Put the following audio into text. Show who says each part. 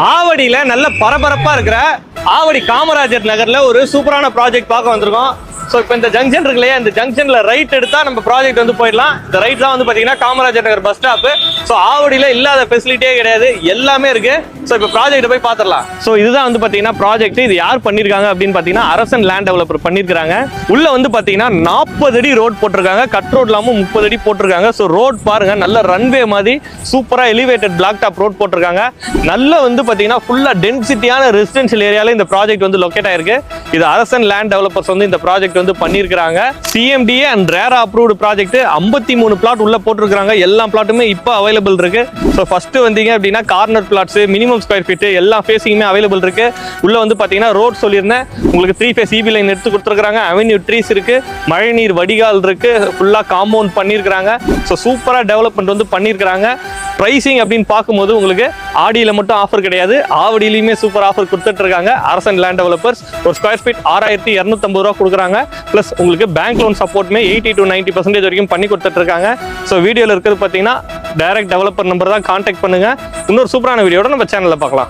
Speaker 1: ஆவடியில நல்ல பரபரப்பா இருக்கிற ஆவடி காமராஜர் நகர்ல ஒரு சூப்பரான ப்ராஜெக்ட் பார்க்க வந்திருக்கோம். ஸோ இப்போ இந்த ஜங்ஷன் இருக்கு இல்லையா, இந்த ஜங்ஷன்ல ரைட் எடுத்தா நம்ம ப்ராஜெக்ட் வந்து போயிடலாம். இந்த ரைட் தான் வந்து பாத்தீங்கன்னா Kamarajar Nagar bus stop. So ஆவடியில இல்லாத ஃபெசிலிட்டியே கிடையாது, எல்லாமே இருக்கு. ஸோ இப்போ ப்ராஜெக்ட் போய் பார்த்துடலாம். ஸோ இதுதான் வந்து பாத்தீங்கன்னா ப்ராஜெக்ட். இது யார் பண்ணிருக்காங்க அப்படின்னு பாத்தீங்கன்னா அரசன் லேண்ட் டெவலப்பர் பண்ணிருக்காங்க. உள்ள வந்து பாத்தீங்கன்னா 40 அடி ரோட் போட்டிருக்காங்க, கட் ரோட் இல்லாம 30 அடி போட்டிருக்காங்க. ஸோ ரோட் பாருங்க, நல்ல ரன்வே மாதிரி சூப்பரா எலிவேட்டட் பிளாக் டாப் ரோட் போட்டிருக்காங்க. நல்ல வந்து பாத்தீங்கன்னா ஃபுல்லா டென்சிட்டியான ரெசிடென்ஷியல் ஏரியால இந்த ப்ராஜெக்ட் வந்து லொகேட் ஆயிருக்கு. இது அரசன் லேண்ட் டெவலப்பர்ஸ் வந்து இந்த ப்ராஜெக்ட் வந்து பண்ணிருக்காங்க. CMDA and RERA approved project 53 flat உள்ள போட்டிருக்காங்க. எல்லா பிளாட்டுமே இப்போ அவைலபிள் இருக்கு. ஸோ ஃபர்ஸ்ட் வந்தீங்க அப்படின்னா corner flats, minimum square feet எல்லா ஃபேஸிங்குமே அவைலபிள் இருக்கு. உள்ள வந்து பாத்தீங்கன்னா ரோட் சொல்லியிருந்தேன் உங்களுக்கு 3 ஃபேஸ் இபி லைன் எடுத்து கொடுத்துருக்காங்க. அவென்யூ ட்ரீஸ் இருக்கு, மழைநீர் வடிகால் இருக்கு, ஃபுல்லா காம்பவுண்ட் பண்ணிருக்காங்க. ஸோ சூப்பரா டெவலப்மெண்ட் வந்து பண்ணிருக்காங்க. பிரைசிங் அப்படின்னு பார்க்கும்போது உங்களுக்கு ஆடியில மட்டும் ஆஃபர் கிடையாது, ஆவடியிலுமே சூப்பர் ஆஃபர் கொடுத்துட்டு இருக்காங்க அரசன் லேண்ட் டெவலப்பர்ஸ். ஒரு ஸ்கொயர் ஃபீட் 6250 ரூபா கொடுக்குறாங்க. பிளஸ் உங்களுக்கு பேங்க் லோன் சப்போர்ட்மே 80 to 90% வரைக்கும் பண்ணி கொடுத்துட்டு இருக்காங்க. ஸோ வீடியோல இருக்கிறது பார்த்தீங்கன்னா டைரக்ட் டெவலப்பர் நம்பர் தான், கான்டாக்ட் பண்ணுங்க. இன்னொரு சூப்பரான வீடியோட நம்ம சேனல்ல பார்க்கலாம்.